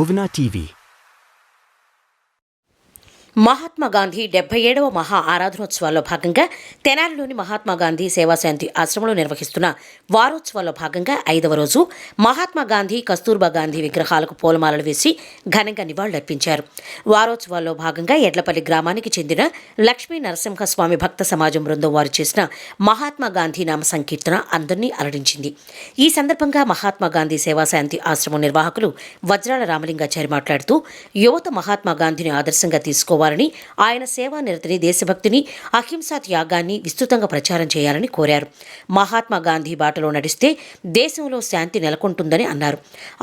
Bhuvana TV. Mahatma Gandhi 77వ మహా ఆరాధనోత్సవాల్లో భాగంగా తెనాలిలోని మహాత్మా గాంధీ సేవాశాంతి ఆశ్రమంలో నిర్వహిస్తున్న వారోత్సవాల్లో భాగంగా 5వ రోజు మహాత్మా గాంధీ కస్తూర్బా గాంధీ విగ్రహాలకు పూలమాలలు వేసి ఘనంగా నివాళులర్పించారు. వారోత్సవాల్లో భాగంగా ఎడ్లపల్లి గ్రామానికి చెందిన లక్ష్మీ నరసింహస్వామి భక్త సమాజం బృందం వారు చేసిన మహాత్మా గాంధీ నామ సంకీర్తన అందరినీ అలరించింది. ఈ సందర్భంగా మహాత్మా గాంధీ సేవాశాంతి ఆశ్రమం నిర్వాహకులు వజ్రాల రామలింగాచారి మాట్లాడుతూ యువత మహాత్మా గాంధీని ఆదర్శంగా తీసుకోవాలని, ఆయన సేవా నిరతిని, దేశభక్తిని, అహింసా త్యాగాన్ని విస్తృతంగా ప్రచారం చేయాలని కోరారు. మహాత్మా గాంధీ బాటలో నడిస్తే దేశంలో శాంతి నెలకొంటుందని అన్నారు.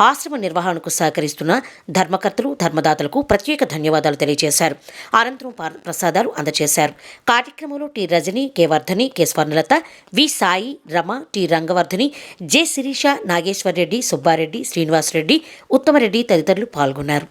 ఆశ్రమ నిర్వహణకు సహకరిస్తున్న ధర్మకర్తలు, ధర్మదాతలకు ప్రత్యేక ధన్యవాదాలు తెలియజేశారు. అనంతరం ప్రసాదాలు అందజేశారు. కార్యక్రమంలో T Rajani, K Vardhani, K Swarnalatha, V Sai, Rama, T Rangavardhani, J Sirisha, Nageswara Reddy, Subba Reddy, Srinivasa Reddy, Uttama Reddy తదితరులు పాల్గొన్నారు.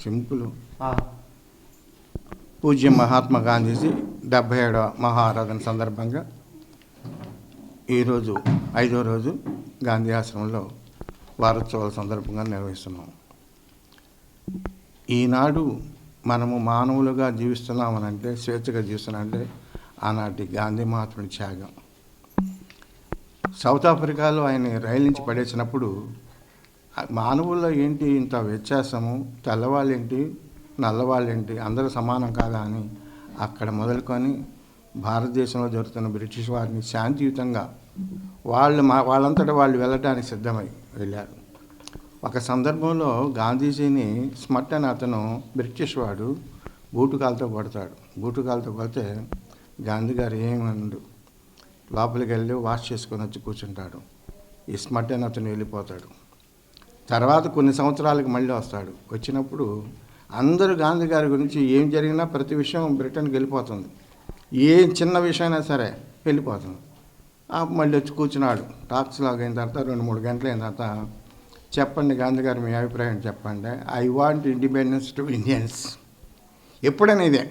సింపుల్. పూజ్య మహాత్మా గాంధీజీ 77వ మహా ఆరాధన సందర్భంగా ఈరోజు 5వ రోజు గాంధీ ఆశ్రమంలో వారోత్సవాల సందర్భంగా నిర్వహిస్తున్నాం. ఈనాడు మనము మానవులుగా జీవిస్తున్నామనంటే, స్వేచ్ఛగా జీవిస్తున్నామంటే ఆనాటి గాంధీ మహాత్ముడి త్యాగం. సౌత్ ఆఫ్రికాలో ఆయన రైలు నుంచి పడేసినప్పుడు మానవుల్లో ఏంటి ఇంత వ్యత్యాసము, తెల్లవాళ్ళేంటి, నల్లవాళ్ళేంటి, అందరూ సమానం కాదా అని అక్కడ మొదలుకొని భారతదేశంలో జరుగుతున్న బ్రిటిష్ వారిని శాంతియుతంగా వాళ్ళంతటా వాళ్ళు వెళ్ళడానికి సిద్ధమై వెళ్ళారు. ఒక సందర్భంలో గాంధీజీని స్మట్ అని అతను బ్రిటిష్ వాడు బూటుకాలతో కొడతాడు. బూటుకాలతో కొడితే గాంధీ గారు ఏమన్నాడు, లోపలికి వెళ్ళి వాష్ చేసుకొని వచ్చి కూర్చుంటాడు. ఈ స్మట్ అని అతను వెళ్ళిపోతాడు. తర్వాత కొన్ని సంవత్సరాలకు మళ్ళీ వస్తాడు. వచ్చినప్పుడు అందరూ గాంధీ గారి గురించి ఏం జరిగినా ప్రతి విషయం బ్రిటన్కి వెళ్ళిపోతుంది. ఏ చిన్న విషయమైనా సరే వెళ్ళిపోతుంది. మళ్ళీ వచ్చి కూర్చున్నాడు. టాక్స్ లాగా అయిన తర్వాత 2-3 గంటలు అయిన తర్వాత, చెప్పండి గాంధీ గారు మీ అభిప్రాయం చెప్పండి, I want independence to Indians. ఎప్పుడైనా ఇదే